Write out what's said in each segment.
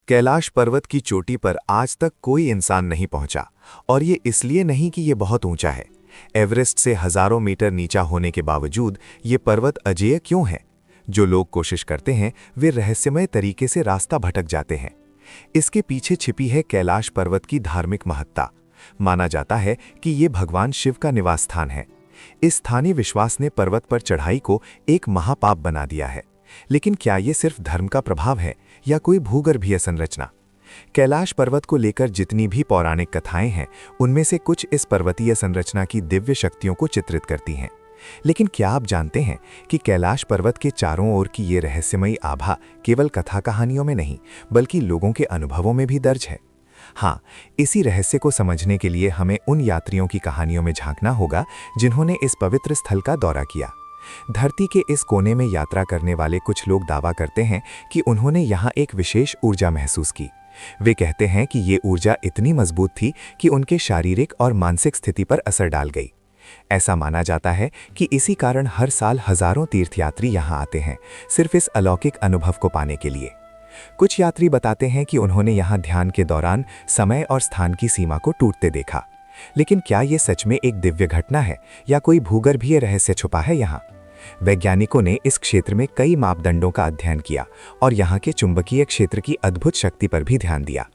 कैलाश पर्वत की चोटी पर आज तक कोई इंसान नहीं पहुंचा, और ये इसलिए नहीं कि ये बहुत ऊंचा है। एवरेस्ट से हजारों मीटर नीचा होने के बावजूद ये पर्वत अजेय क्यों है? जो लोग कोशिश करते हैं वे रहस्यमय तरीके से रास्ता भटक जाते हैं। इसके पीछे छिपी है कैलाश पर्वत की धार्मिक महत्ता। माना जाता है कि ये भगवान शिव का निवास स्थान है। इस स्थानीय विश्वास ने पर्वत पर चढ़ाई को एक महापाप बना दिया है। लेकिन क्या ये सिर्फ धर्म का प्रभाव है या कोई भूगर्भीय संरचना? कैलाश पर्वत को लेकर जितनी भी पौराणिक कथाएं हैं, उनमें से कुछ इस पर्वतीय संरचना की दिव्य शक्तियों को चित्रित करती हैं। लेकिन क्या आप जानते हैं कि कैलाश पर्वत के चारों ओर की ये रहस्यमयी आभा केवल कथा कहानियों में नहीं, बल्कि लोगों के अनुभवों में भी दर्ज है? हाँ, इसी रहस्य को समझने के लिए हमें उन यात्रियों की कहानियों में झांकना होगा जिन्होंने इस पवित्र स्थल का दौरा किया। धरती के इस कोने में यात्रा करने वाले कुछ लोग दावा करते हैं कि उन्होंने यहाँ एक विशेष ऊर्जा महसूस की। वे कहते हैं कि ये ऊर्जा इतनी मजबूत थी कि उनके शारीरिक और मानसिक स्थिति पर असर डाल गई। ऐसा माना जाता है कि इसी कारण हर साल हजारों तीर्थयात्री यहाँ आते हैं, सिर्फ इस अलौकिक अनुभव को पाने के लिए। कुछ यात्री बताते हैं कि उन्होंने यहाँ ध्यान के दौरान समय और स्थान की सीमा को टूटते देखा। लेकिन क्या ये सच में एक दिव्य घटना है या कोई भूगर्भीय रहस्य छुपा है यहाँ? वैज्ञानिकों ने इस क्षेत्र में कई मापदंडों का अध्ययन किया और यहाँ के चुंबकीय क्षेत्र की अद्भुत शक्ति पर भी ध्यान दिया।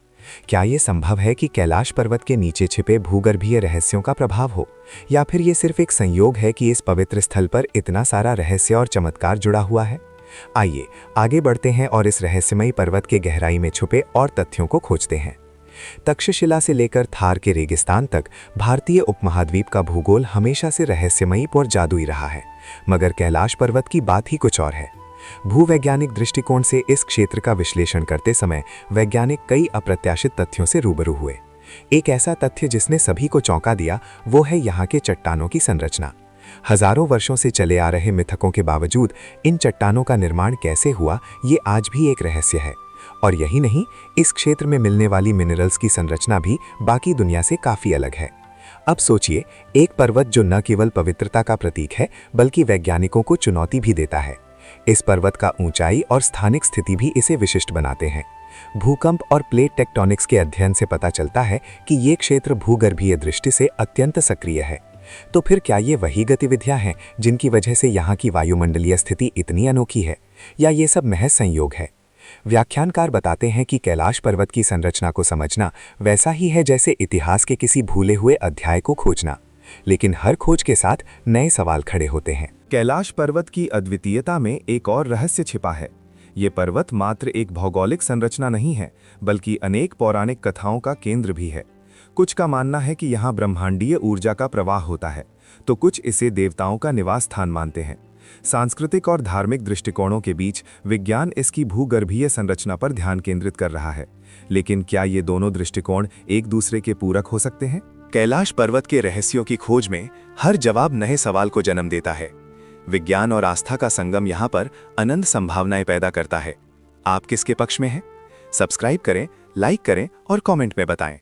क्या ये संभव है कि कैलाश पर्वत के नीचे छिपे भूगर्भीय रहस्यों का प्रभाव हो, या फिर ये सिर्फ एक संयोग है कि इस पवित्र स्थल पर इतना सारा रहस्य और चमत्कार जुड़ा हुआ है? आइए आगे बढ़ते हैं और इस रहस्यमयी पर्वत के गहराई में छुपे और तथ्यों को खोजते हैं। तक्षशिला से लेकर थार के रेगिस्तान तक भारतीय उपमहाद्वीप का भूगोल हमेशा से रहस्यमयी और जादुई रहा है, मगर कैलाश पर्वत की बात ही कुछ और है। भूवैज्ञानिक दृष्टिकोण से इस क्षेत्र का विश्लेषण करते समय वैज्ञानिक कई अप्रत्याशित तथ्यों से रूबरू हुए। एक ऐसा तथ्य जिसने सभी को चौंका दिया वो है यहाँ के चट्टानों की संरचना। हजारों वर्षों से चले आ रहे मिथकों के बावजूद इन चट्टानों का निर्माण कैसे हुआ, ये आज भी एक रहस्य है। और यही नहीं, इस क्षेत्र में मिलने वाली मिनरल्स की संरचना भी बाकी दुनिया से काफी अलग है। अब सोचिए, एक पर्वत जो न केवल पवित्रता का प्रतीक है बल्कि वैज्ञानिकों को चुनौती भी देता है। इस पर्वत का ऊंचाई और स्थानिक स्थिति भी इसे विशिष्ट बनाते हैं। भूकंप और प्लेट टेक्टोनिक्स के अध्ययन से पता चलता है कि ये क्षेत्र भूगर्भीय दृष्टि से अत्यंत सक्रिय है। तो फिर क्या ये वही गतिविधियां हैं जिनकी वजह से यहाँ की वायुमंडलीय स्थिति इतनी अनोखी है, या ये सब महज संयोग है? व्याख्यानकार बताते हैं कि कैलाश पर्वत की संरचना को समझना वैसा ही है जैसे इतिहास के किसी भूले हुए अध्याय को खोजना, लेकिन हर खोज के साथ नए सवाल खड़े होते हैं। कैलाश पर्वत की अद्वितीयता में एक और रहस्य छिपा है। ये पर्वत मात्र एक भौगोलिक संरचना नहीं है, बल्कि अनेक पौराणिक कथाओं का केंद्र भी है। कुछ का मानना है कि यहाँ ब्रह्मांडीय ऊर्जा का प्रवाह होता है, तो कुछ इसे देवताओं का निवास स्थान मानते हैं। सांस्कृतिक और धार्मिक दृष्टिकोणों के बीच विज्ञान इसकी भूगर्भीय संरचना पर ध्यान केंद्रित कर रहा है। लेकिन क्या ये दोनों दृष्टिकोण एक दूसरे के पूरक हो सकते हैं? कैलाश पर्वत के रहस्यों की खोज में हर जवाब नए सवाल को जन्म देता है। विज्ञान और आस्था का संगम यहाँ पर अनंत संभावनाएं पैदा करता है। आप किसके पक्ष में हैं? सब्सक्राइब करें, लाइक करें और कमेंट में बताएं।